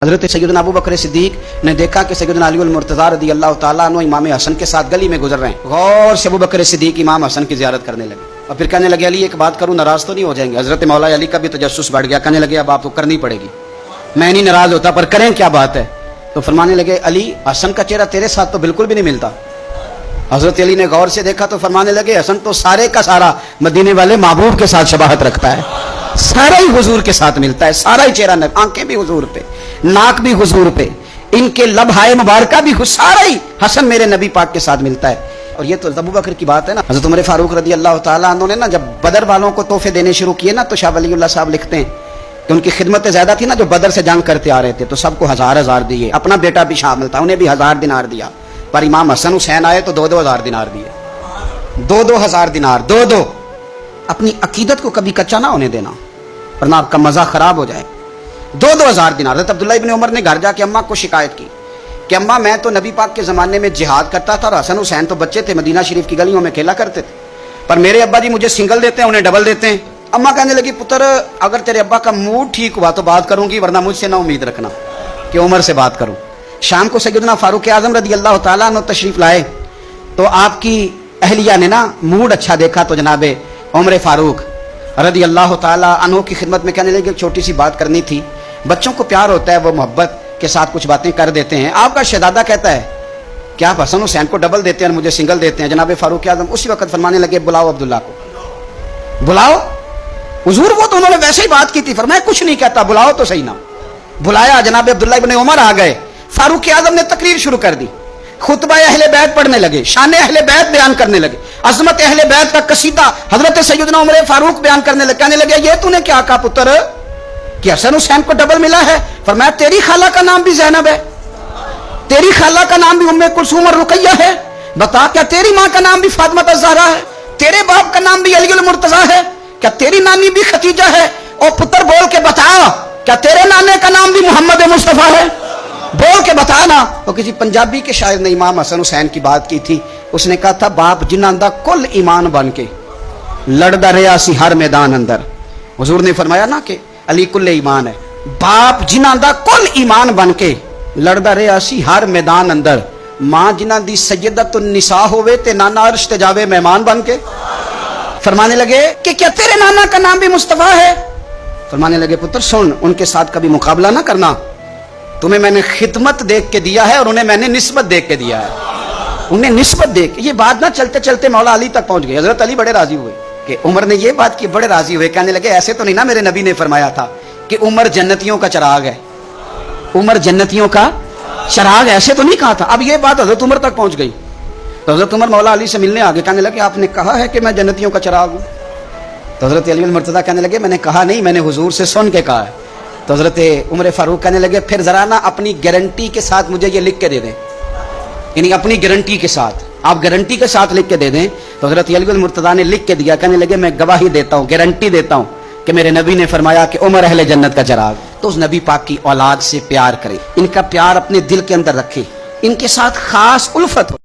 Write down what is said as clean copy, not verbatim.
हज़रत सैयदना अबू बकर सिद्दीक ने देखा कि सैयदना अली मुर्तज़ा रज़ी अल्लाह तआला अन्हु इमाम हसन के साथ गली में गुजर रहे हैं। गौर से अबू बकर सिद्दीक इमाम हसन की ज़ियारत करने लगे और फिर कहने लगे, अली एक बात करूं, नाराज तो नहीं हो जाएंगे? हज़रत मौला अली का भी तजस्सुस बढ़ गया। कहने लगे, अब आपको करनी पड़ेगी, मैं नहीं नाराज होता पर करें क्या बात है? तो फरमाने लगे, अली हसन का चेहरा तेरे साथ तो बिल्कुल भी नहीं मिलता। हज़रत अली ने गौर से देखा तो फरमाने लगे, हसन तो सारे का सारा मदीने वाले महबूब के साथ शबाहत रखता है, सारा ही हुजूर के साथ मिलता है, सारा ही चेहरा, आंखें भी हुजूर पे, नाक भी हुजूर पे, इनके लब हाय मुबारका भी, सारा ही हसन मेरे नबी पाक के साथ मिलता है। और ये तो अबू बकर की बात है ना। हज़रत उमर फारूक रज़ी अल्लाह तआला अन्हु ने ना जब बदर वालों को तोहफे देने शुरू किए ना, तो शाह वलीउल्लाह साहब लिखते हैं कि उनकी खिदमतें ज्यादा थी ना, जो बदर से जंग करते आ रहे थे तो सबको 1000 दिए, अपना बेटा भी शामिल था, उन्हें भी 1000 दिनार दिया। पर इमाम हसन हुसैन आए तो 2-2 दिनार दिए, 2-2 दिनार, 2-2। अपनी अकीदत को कभी कच्चा ना होने देना वरना आपका मजा खराब हो जाए। 2-2 दिनार। हज़रत अब्दुल्लाह इब्न उमर ने घर जाके अम्मा को शिकायत की कि अम्मा, मैं तो नबी पाक के ज़माने में जिहाद करता था और हसन हुसैन तो बच्चे थे, मदीना शरीफ की गलियों में खेला करते थे, पर मेरे अब्बा जी मुझे सिंगल देते हैं, उन्हें डबल देते हैं। अम्मा कहने लगी, पुत्र अगर तेरे अब्बा का मूड ठीक हुआ तो बात करूंगी, वरना मुझसे ना उम्मीद रखना कि उमर से बात करूं। शाम को सैयदना फारूक आजम रज़ी अल्लाह तआला अन्हु तशरीफ लाए तो आपकी अहलिया ने ना मूड अच्छा देखा तो जनाबे उमर फारूक रज़ी अल्लाह तआला अन्हु की खिदमत में कहने लगे, छोटी सी बात करनी थी। बच्चों को प्यार होता है, वो मोहब्बत के साथ कुछ बातें कर देते हैं। आपका शहजादा कहता है कि आप हसन हुसैन को डबल देते हैं और मुझे सिंगल देते हैं। जनाब फारूक आजम उसी वक्त फरमाने लगे, बुलाओ अब्दुल्ला को, बुलाओ। हुजूर वो तो उन्होंने वैसे ही बात की थी, फरमाया कुछ नहीं कहता, बुलाओ तो सही ना। बुलाया, जनाब अब्दुल्ला इब्न उमर आ गए। फारूक आजम ने तकरीर शुरू कर दी, खुतबा अहले बैत पढ़ने लगे, शान अहले बैत बयान करने लगे, अजमत अहले बैत का कसीदा हजरत सैयदना उमर फारूक बयान करने लगे। कहने लगे, ये तूने क्या कहा पुत्र कि हसन हुसैन को डबल मिला है? फरमाया, तेरी खाला का नाम भी ज़ैनब है, तेरी खाला का नाम भी उम्मे कुलसूम और रुकैया है, बता क्या तेरी माँ का नाम भी फातिमा ज़हरा है? तेरे बाप का नाम भी अली मुर्तज़ा है? क्या तेरी नानी भी खतीजा है? और पुत्र बोल के बता, क्या तेरे नाने का नाम भी मोहम्मद मुस्तफा है? बोल के बता ना। तो किसी पंजाबी के शायर ने इमाम हसन हुसैन की बात की थी, उसने कहा था, बाप जिन्हां दा कुल ईमान बन के लड़दा रहा सी हर मैदान अंदर। हुजूर ने फरमाया ना कि अली कुल ईमान है, बाप जिन्हां दा कुल ईमान बन के लड़दा रहा सी हर मैदान अंदर, मां जिन्हां दी सैयदतुन निसा होवे ते नाना अर्श ते जावे मेहमान बन के। फरमाने लगे कि क्या तेरे नाना का नाम भी मुस्तफा है? फरमाने लगे, पुत्र सुन, उनके साथ कभी मुकाबला ना करना, तुम्हें मैंने खिदमत देख के दिया है और उन्हें मैंने निस्बत देख के दिया है, उन्हें निस्बत देख। ये बात ना चलते चलते मौला अली तक पहुंच गई। हजरत अली बड़े राजी हुए कि उमर ने ये बात की, बड़े राजी हुए। कहने लगे, ऐसे तो नहीं ना मेरे नबी ने फरमाया था कि उमर जन्नतियों का चिराग है, उमर जन्नतियों का चिराग, ऐसे तो नहीं कहा था। अब ये बात हजरत उमर तक पहुंच गई तो हजरत उमर मौला अली से मिलने आगे। कहने लगे, आपने कहा है कि मैं जन्नतियों का चिराग हूं? तो हजरत अली मुर्तज़ा कहने लगे, मैंने कहा नहीं, मैंने हुजूर से सुन के कहा है। तो हजरत उमर फारूक कहने लगे, फिर जरा ना अपनी गारंटी के साथ मुझे ये लिख के दे दें, यानी अपनी गारंटी के साथ, आप गारंटी के साथ लिख के दे दें। तो हजरत अली मुर्तज़ा ने लिख के दिया। कहने लगे, मैं गवाही देता हूँ, गारंटी देता हूँ कि मेरे नबी ने फरमाया कि उमर अहले जन्नत का चिराग। तो उस नबी पाक की औलाद से प्यार करें, इनका प्यार अपने दिल के अंदर रखें, इनके साथ खास उल्फत हो।